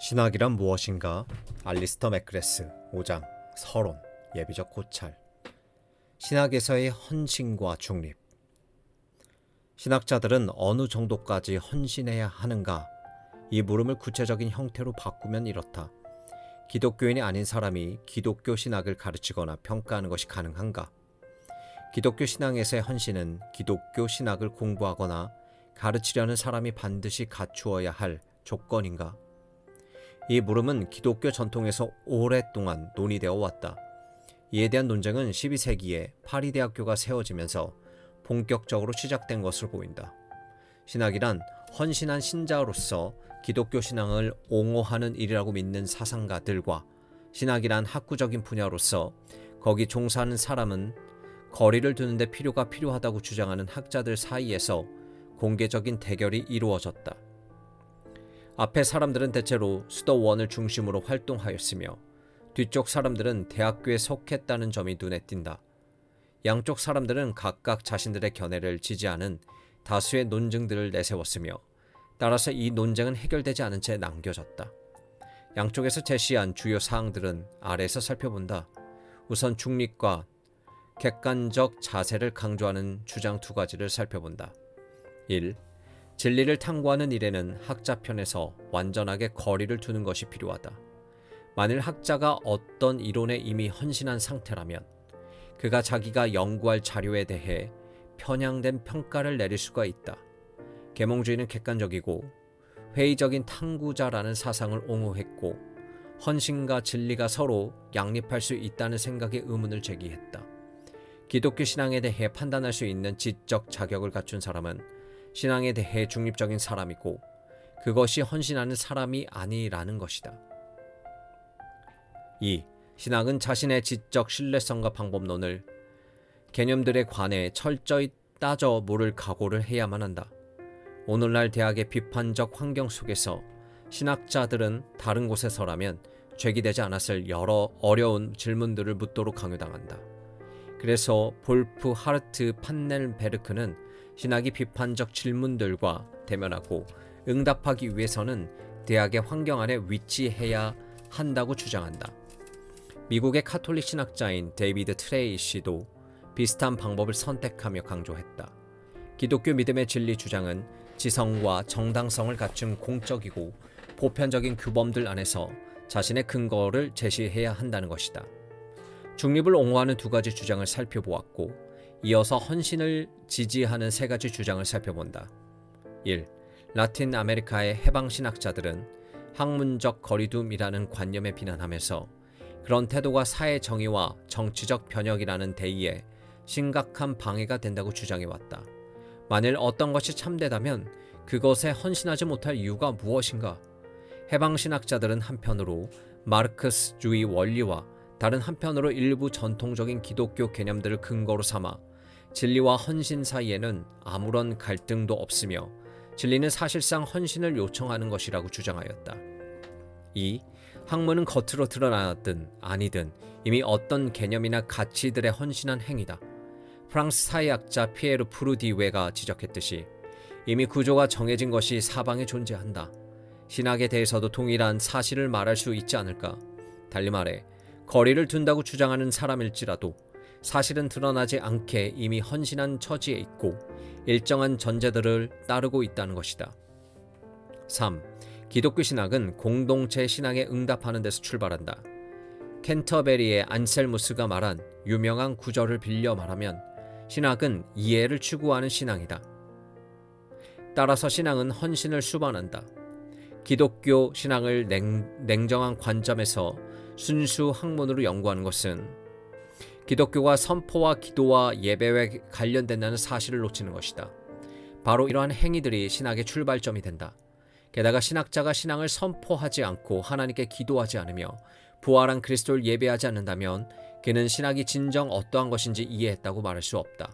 신학이란 무엇인가? 알리스터 맥그레스 5장 서론 예비적 고찰. 신학에서의 헌신과 중립. 신학자들은 어느 정도까지 헌신해야 하는가? 이 물음을 구체적인 형태로 바꾸면 이렇다. 기독교인이 아닌 사람이 기독교 신학을 가르치거나 평가하는 것이 가능한가? 기독교 신앙에서의 헌신은 기독교 신학을 공부하거나 가르치려는 사람이 반드시 갖추어야 할 조건인가? 이 물음은 기독교 전통에서 오랫동안 논의되어 왔다. 이에 대한 논쟁은 12세기에 파리 대학교가 세워지면서 본격적으로 시작된 것으로 보인다. 신학이란 헌신한 신자로서 기독교 신앙을 옹호하는 일이라고 믿는 사상가들과 신학이란 학구적인 분야로서 거기 종사하는 사람은 거리를 두는데 필요가 필요하다고 주장하는 학자들 사이에서 공개적인 대결이 이루어졌다. 앞에 사람들은 대체로 수도원을 중심으로 활동하였으며 뒤쪽 사람들은 대학교에 속했다는 점이 눈에 띈다. 양쪽 사람들은 각각 자신들의 견해를 지지하는 다수의 논증들을 내세웠으며 따라서 이 논쟁은 해결되지 않은 채 남겨졌다. 양쪽에서 제시한 주요 사항들은 아래에서 살펴본다. 우선 중립과 객관적 자세를 강조하는 주장 두 가지를 살펴본다. 1. 진리를 탐구하는 일에는 학자편에서 완전하게 거리를 두는 것이 필요하다. 만일 학자가 어떤 이론에 이미 헌신한 상태라면 그가 자기가 연구할 자료에 대해 편향된 평가를 내릴 수가 있다. 계몽주의는 객관적이고 회의적인 탐구자라는 사상을 옹호했고 헌신과 진리가 서로 양립할 수 있다는 생각에 의문을 제기했다. 기독교 신앙에 대해 판단할 수 있는 지적 자격을 갖춘 사람은 신앙에 대해 중립적인 사람이고 그것이 헌신하는 사람이 아니라는 것이다. 2. 신학은 자신의 지적 신뢰성과 방법론을 개념들에 관해 철저히 따져 물을 각오를 해야만 한다. 오늘날 대학의 비판적 환경 속에서 신학자들은 다른 곳에서라면 제기되지 않았을 여러 어려운 질문들을 묻도록 강요당한다. 그래서 볼프 하르트 판넬베르크는 신학이 비판적 질문들과 대면하고 응답하기 위해서는 대학의 환경 안에 위치해야 한다고 주장한다. 미국의 카톨릭 신학자인 데이비드 트레이시도 비슷한 방법을 선택하며 강조했다. 기독교 믿음의 진리 주장은 지성과 정당성을 갖춘 공적이고 보편적인 규범들 안에서 자신의 근거를 제시해야 한다는 것이다. 중립을 옹호하는 두 가지 주장을 살펴보았고 이어서 헌신을 지지하는 세 가지 주장을 살펴본다. 1. 라틴 아메리카의 해방신학자들은 학문적 거리둠이라는 관념에 비난하면서 그런 태도가 사회 정의와 정치적 변혁이라는 대의에 심각한 방해가 된다고 주장해왔다. 만일 어떤 것이 참되다면 그것에 헌신하지 못할 이유가 무엇인가? 해방신학자들은 한편으로 마르크스주의 원리와 다른 한편으로 일부 전통적인 기독교 개념들을 근거로 삼아 진리와 헌신 사이에는 아무런 갈등도 없으며 진리는 사실상 헌신을 요청하는 것이라고 주장하였다. 2. 학문은 겉으로 드러나든 아니든 이미 어떤 개념이나 가치들에 헌신한 행위다. 프랑스 사회학자 피에르 프루디웨가 지적했듯이 이미 구조가 정해진 것이 사방에 존재한다. 신학에 대해서도 동일한 사실을 말할 수 있지 않을까? 달리 말해 거리를 둔다고 주장하는 사람일지라도 사실은 드러나지 않게 이미 헌신한 처지에 있고 일정한 전제들을 따르고 있다는 것이다. 3. 기독교 신학은 공동체 신앙에 응답하는 데서 출발한다. 캔터베리의 안셀무스가 말한 유명한 구절을 빌려 말하면 신학은 이해를 추구하는 신앙이다. 따라서 신앙은 헌신을 수반한다. 기독교 신앙을 냉정한 관점에서 순수 학문으로 연구하는 것은 기독교가 선포와 기도와 예배에 관련된다는 사실을 놓치는 것이다. 바로 이러한 행위들이 신학의 출발점이 된다. 게다가 신학자가 신앙을 선포하지 않고 하나님께 기도하지 않으며 부활한 그리스도를 예배하지 않는다면 그는 신학이 진정 어떠한 것인지 이해했다고 말할 수 없다.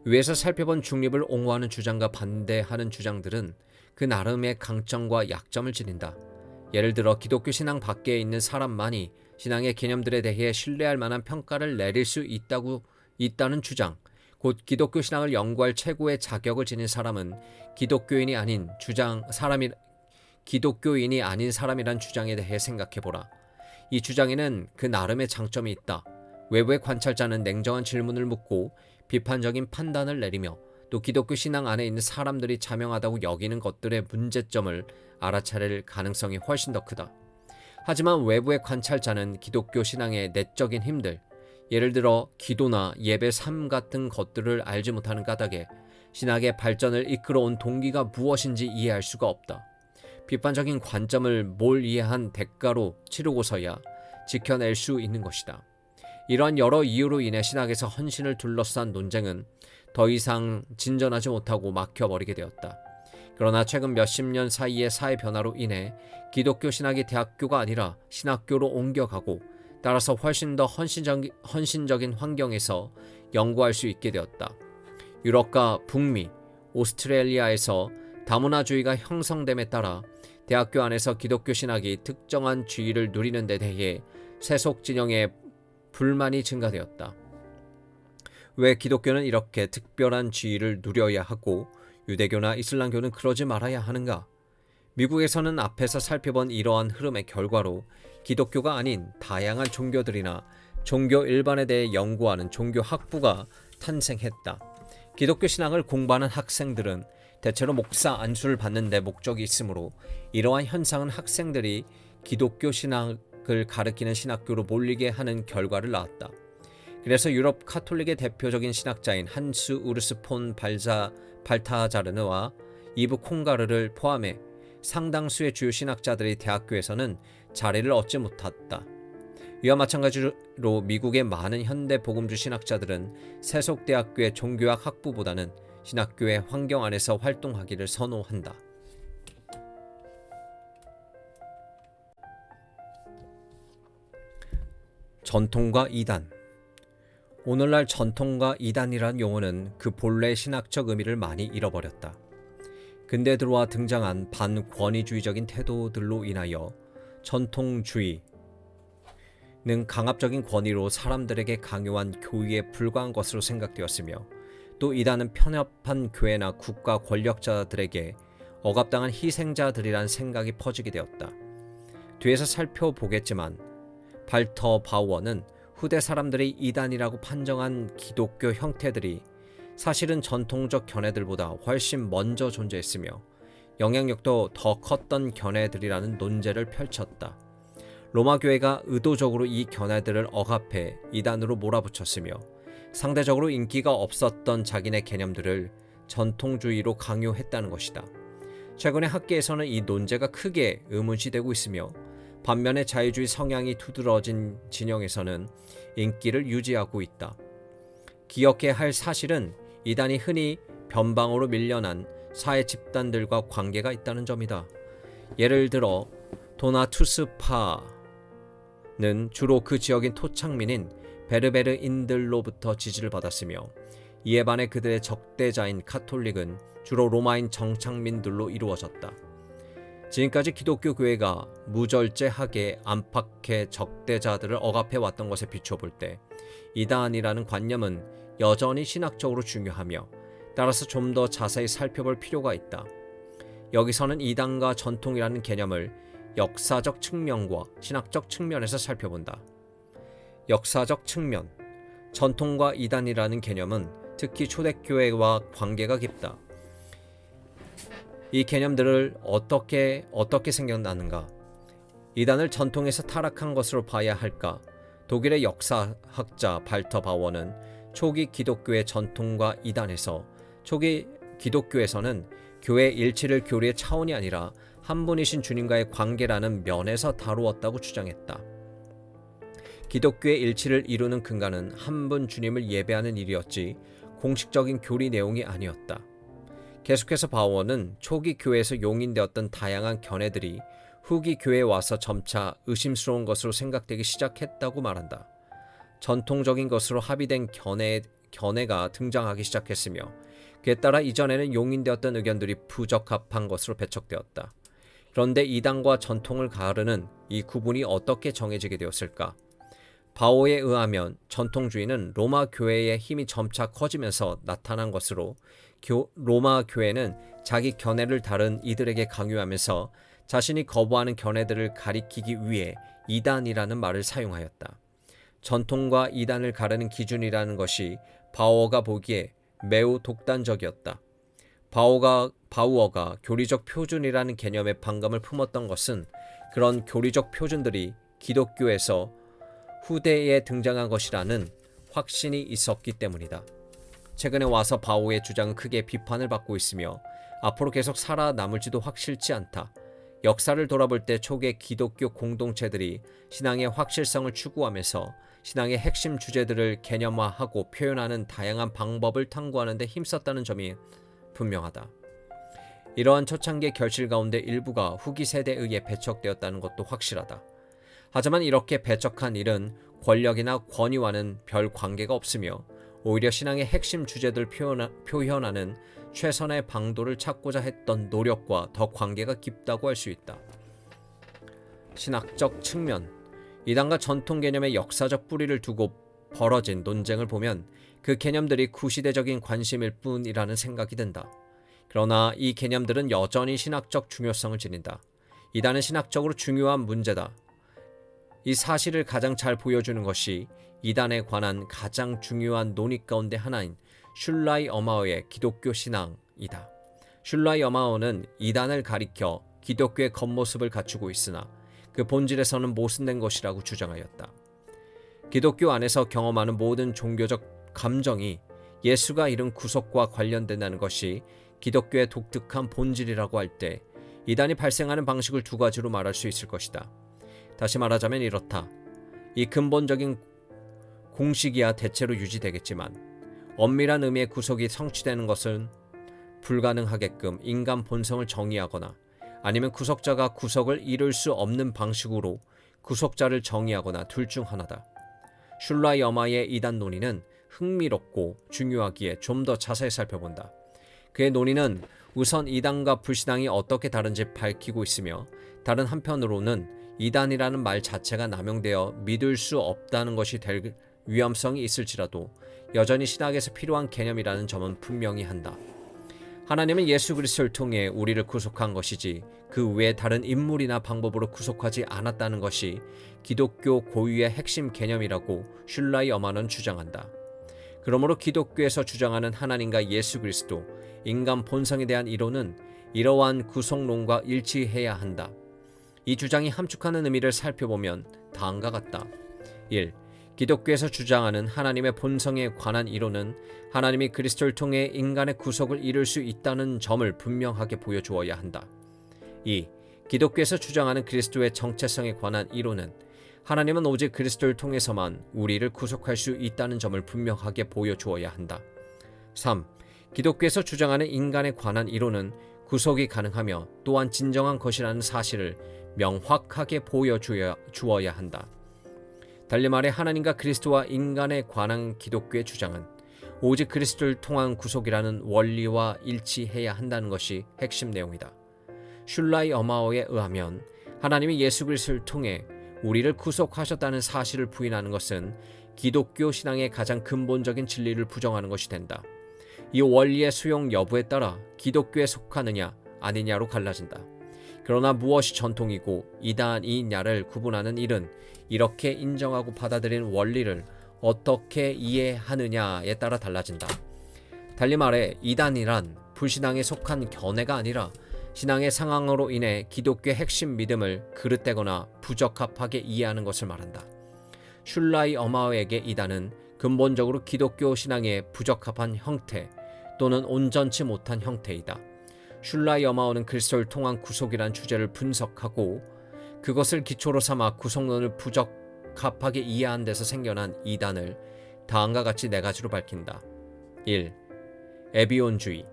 위에서 살펴본 중립을 옹호하는 주장과 반대하는 주장들은 그 나름의 강점과 약점을 지닌다. 예를 들어 기독교 신앙 밖에 있는 사람만이 신앙의 개념들에 대해 신뢰할 만한 평가를 내릴 수 있다는 주장, 곧 기독교 신앙을 연구할 최고의 자격을 지닌 사람은 기독교인이 아닌 기독교인이 아닌 사람이란 주장에 대해 생각해보라. 이 주장에는 그 나름의 장점이 있다. 외부의 관찰자는 냉정한 질문을 묻고 비판적인 판단을 내리며 또 기독교 신앙 안에 있는 사람들이 자명하다고 여기는 것들의 문제점을 알아차릴 가능성이 훨씬 더 크다. 하지만 외부의 관찰자는 기독교 신앙의 내적인 힘들, 예를 들어 기도나 예배 삶 같은 것들을 알지 못하는 까닭에 신학의 발전을 이끌어온 동기가 무엇인지 이해할 수가 없다. 비판적인 관점을 뭘 이해한 대가로 치르고서야 지켜낼 수 있는 것이다. 이러한 여러 이유로 인해 신학에서 헌신을 둘러싼 논쟁은 더 이상 진전하지 못하고 막혀버리게 되었다. 그러나 최근 몇십 년 사이의 사회 변화로 인해 기독교 신학이 대학교가 아니라 신학교로 옮겨가고 따라서 훨씬 더 헌신적인 환경에서 연구할 수 있게 되었다. 유럽과 북미, 오스트레일리아에서 다문화주의가 형성됨에 따라 대학교 안에서 기독교 신학이 특정한 주의를 누리는 데 대해 세속 진영의 불만이 증가되었다. 왜 기독교는 이렇게 특별한 지위를 누려야 하고 유대교나 이슬람교는 그러지 말아야 하는가? 미국에서는 앞에서 살펴본 이러한 흐름의 결과로 기독교가 아닌 다양한 종교들이나 종교 일반에 대해 연구하는 종교 학부가 탄생했다. 기독교 신앙을 공부하는 학생들은 대체로 목사 안수를 받는 데 목적이 있으므로 이러한 현상은 학생들이 기독교 신학을 가르치는 신학교로 몰리게 하는 결과를 낳았다. 그래서 유럽 카톨릭의 대표적인 신학자인 한스 우르스 폰 발타자르와 이브 콩가르를 포함해 상당수의 주요 신학자들이 대학교에서는 자리를 얻지 못했다. 이와 마찬가지로 미국의 많은 현대 복음주 신학자들은 세속대학교의 종교학 학부보다는 신학교의 환경 안에서 활동하기를 선호한다. 전통과 이단. 오늘날 전통과 이단이라는 용어는 그 본래의 신학적 의미를 많이 잃어버렸다. 근대에 들어와 등장한 반권위주의적인 태도들로 인하여 전통주의는 강압적인 권위로 사람들에게 강요한 교의에 불과한 것으로 생각되었으며 또 이단은 편협한 교회나 국가 권력자들에게 억압당한 희생자들이란 생각이 퍼지게 되었다. 뒤에서 살펴보겠지만 발터 바우어는 후대 사람들이 이단이라고 판정한 기독교 형태들이 사실은 전통적 견해들보다 훨씬 먼저 존재했으며 영향력도 더 컸던 견해들이라는 논제를 펼쳤다. 로마 교회가 의도적으로 이 견해들을 억압해 이단으로 몰아붙였으며 상대적으로 인기가 없었던 자기네 개념들을 전통주의로 강요했다는 것이다. 최근에 학계에서는 이 논제가 크게 의문시되고 있으며 반면에 자유주의 성향이 두드러진 진영에서는 인기를 유지하고 있다. 기억해야 할 사실은 이단이 흔히 변방으로 밀려난 사회 집단들과 관계가 있다는 점이다. 예를 들어 도나투스파는 주로 그 지역인 토착민인 베르베르인들로부터 지지를 받았으며 이에 반해 그들의 적대자인 카톨릭은 주로 로마인 정착민들로 이루어졌다. 지금까지 기독교 교회가 무절제하게 안팎의 적대자들을 억압해 왔던 것에 비춰볼 때 이단이라는 관념은 여전히 신학적으로 중요하며 따라서 좀 더 자세히 살펴볼 필요가 있다. 여기서는 이단과 전통이라는 개념을 역사적 측면과 신학적 측면에서 살펴본다. 역사적 측면, 전통과 이단이라는 개념은 특히 초대교회와 관계가 깊다. 이 개념들을 어떻게 생겨나는가? 이단을 전통에서 타락한 것으로 봐야 할까? 독일의 역사학자 발터 바워는 초기 기독교의 전통과 이단에서 초기 기독교에서는 교회 일치를 교리의 차원이 아니라 한 분이신 주님과의 관계라는 면에서 다루었다고 주장했다. 기독교의 일치를 이루는 근간은 한 분 주님을 예배하는 일이었지 공식적인 교리 내용이 아니었다. 계속해서 바워는 초기 교회에서 용인되었던 다양한 견해들이 후기 교회에 와서 점차 의심스러운 것으로 생각되기 시작했다고 말한다. 전통적인 것으로 합의된 견해가 등장하기 시작했으며 그에 따라 이전에는 용인되었던 의견들이 부적합한 것으로 배척되었다. 그런데 이단과 전통을 가르는 이 구분이 어떻게 정해지게 되었을까? 바오에 의하면 전통주의는 로마 교회의 힘이 점차 커지면서 나타난 것으로 로마 교회는 자기 견해를 다른 이들에게 강요하면서 자신이 거부하는 견해들을 가리키기 위해 이단이라는 말을 사용하였다. 전통과 이단을 가르는 기준이라는 것이 바우어가 보기에 매우 독단적이었다. 바우어가 교리적 표준이라는 개념에 반감을 품었던 것은 그런 교리적 표준들이 기독교에서 후대에 등장한 것이라는 확신이 있었기 때문이다. 최근에 와서 바오의 주장은 크게 비판을 받고 있으며 앞으로 계속 살아남을지도 확실치 않다. 역사를 돌아볼 때 초기의 기독교 공동체들이 신앙의 확실성을 추구하면서 신앙의 핵심 주제들을 개념화하고 표현하는 다양한 방법을 탐구하는 데 힘썼다는 점이 분명하다. 이러한 초창기의 결실 가운데 일부가 후기 세대에 의해 배척되었다는 것도 확실하다. 하지만 이렇게 배척한 일은 권력이나 권위와는 별 관계가 없으며 오히려 신앙의 핵심 주제들을 표현하는 최선의 방도를 찾고자 했던 노력과 더 관계가 깊다고 할 수 있다. 신학적 측면, 이단과 전통 개념의 역사적 뿌리를 두고 벌어진 논쟁을 보면 그 개념들이 구시대적인 관심일 뿐이라는 생각이 든다. 그러나 이 개념들은 여전히 신학적 중요성을 지닌다. 이단은 신학적으로 중요한 문제다. 이 사실을 가장 잘 보여주는 것이 이단에 관한 가장 중요한 논의 가운데 하나인 슐라이 어마어의 기독교 신앙이다. 슐라이 어마어는 이단을 가리켜 기독교의 겉모습을 갖추고 있으나 그 본질에서는 모순된 것이라고 주장하였다. 기독교 안에서 경험하는 모든 종교적 감정이 예수가 이룬 구속과 관련된다는 것이 기독교의 독특한 본질이라고 할 때 이단이 발생하는 방식을 두 가지로 말할 수 있을 것이다. 다시 말하자면 이렇다. 이 근본적인 공식이야 대체로 유지되겠지만 엄밀한 의미의 구속이 성취되는 것은 불가능하게끔 인간 본성을 정의하거나 아니면 구속자가 구속을 이룰 수 없는 방식으로 구속자를 정의하거나 둘 중 하나다. 슐라이 어마의 이단 논의는 흥미롭고 중요하기에 좀 더 자세히 살펴본다. 그의 논의는 우선 이단과 불신앙이 어떻게 다른지 밝히고 있으며 다른 한편으로는 이단이라는 말 자체가 남용되어 믿을 수 없다는 것이 될 위험성이 있을지라도 여전히 신학에서 필요한 개념이라는 점은 분명히 한다. 하나님은 예수 그리스도를 통해 우리를 구속한 것이지 그 외에 다른 인물이나 방법으로 구속하지 않았다는 것이 기독교 고유의 핵심 개념이라고 슐라이 어마는 주장한다. 그러므로 기독교에서 주장하는 하나님과 예수 그리스도, 인간 본성에 대한 이론은 이러한 구속론과 일치해야 한다. 이 주장이 함축하는 의미를 살펴보면 다음과 같다. 1. 기독교에서 주장하는 하나님의 본성에 관한 이론은 하나님이 그리스도를 통해 인간의 구속을 이룰 수 있다는 점을 분명하게 보여주어야 한다. 2. 기독교에서 주장하는 그리스도의 정체성에 관한 이론은 하나님은 오직 그리스도를 통해서만 우리를 구속할 수 있다는 점을 분명하게 보여주어야 한다. 3. 기독교에서 주장하는 인간에 관한 이론은 구속이 가능하며 또한 진정한 것이라는 사실을 명확하게 보여주어야 한다. 달리 말해 하나님과 그리스도와 인간에 관한 기독교의 주장은 오직 그리스도를 통한 구속이라는 원리와 일치해야 한다는 것이 핵심 내용이다. 슐라이 어마어에 의하면 하나님이 예수 그리스도를 통해 우리를 구속하셨다는 사실을 부인하는 것은 기독교 신앙의 가장 근본적인 진리를 부정하는 것이 된다. 이 원리의 수용 여부에 따라 기독교에 속하느냐 아니냐로 갈라진다. 그러나 무엇이 전통이고 이단이냐를 구분하는 일은 이렇게 인정하고 받아들인 원리를 어떻게 이해하느냐에 따라 달라진다. 달리 말해 이단이란 불신앙에 속한 견해가 아니라 신앙의 상황으로 인해 기독교의 핵심 믿음을 그릇되거나 부적합하게 이해하는 것을 말한다. 슐라이 어마어에게 이단은 근본적으로 기독교 신앙의 부적합한 형태 또는 온전치 못한 형태이다. 슐라이 어마어는 그리스도를 통한 구속이란 주제를 분석하고 그것을 기초로 삼아 구속론을 부적합하게 이해한 데서 생겨난 이단을 다음과 같이 네 가지로 밝힌다. 1. 에비온주의.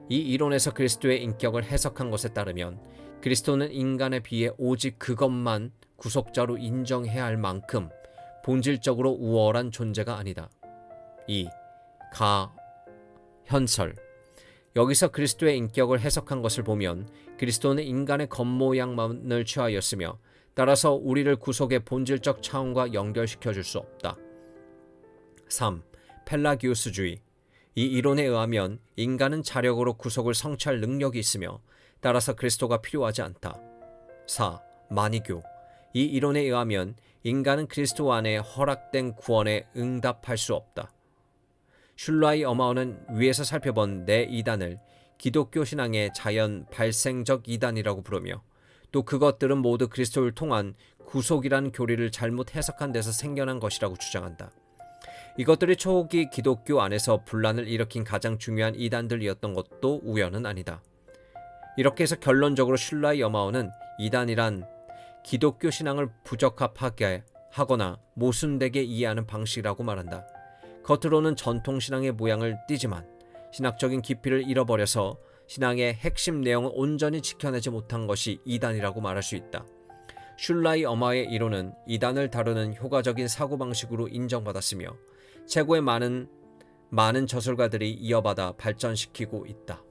이 이론에서 그리스도의 인격을 해석한 것에 따르면 그리스도는 인간에 비해 오직 그것만 구속자로 인정해야 할 만큼 본질적으로 우월한 존재가 아니다. 2. 가현설. 여기서 그리스도의 인격을 해석한 것을 보면 그리스도는 인간의 겉모양만을 취하였으며 따라서 우리를 구속의 본질적 차원과 연결시켜 줄 수 없다. 3. 펠라기우스주의. 이 이론에 의하면 인간은 자력으로 구속을 성취할 능력이 있으며 따라서 그리스도가 필요하지 않다. 4. 만이교. 이 이론에 의하면 인간은 그리스도 안에 허락된 구원에 응답할 수 없다. 슐라이 어마우는 위에서 살펴본 네 이단을 기독교 신앙의 자연 발생적 이단이라고 부르며 또 그것들은 모두 그리스도를 통한 구속이라는 교리를 잘못 해석한 데서 생겨난 것이라고 주장한다. 이것들이 초기 기독교 안에서 분란을 일으킨 가장 중요한 이단들이었던 것도 우연은 아니다. 이렇게 해서 결론적으로 슐라이 어마우는 이단이란 기독교 신앙을 부적합하게 하거나 모순되게 이해하는 방식이라고 말한다. 겉으로는 전통신앙의 모양을 띠지만 신학적인 깊이를 잃어버려서 신앙의 핵심 내용을 온전히 지켜내지 못한 것이 이단이라고 말할 수 있다. 슐라이 어마의 이론은 이단을 다루는 효과적인 사고방식으로 인정받았으며 최고의 많은 저술가들이 이어받아 발전시키고 있다.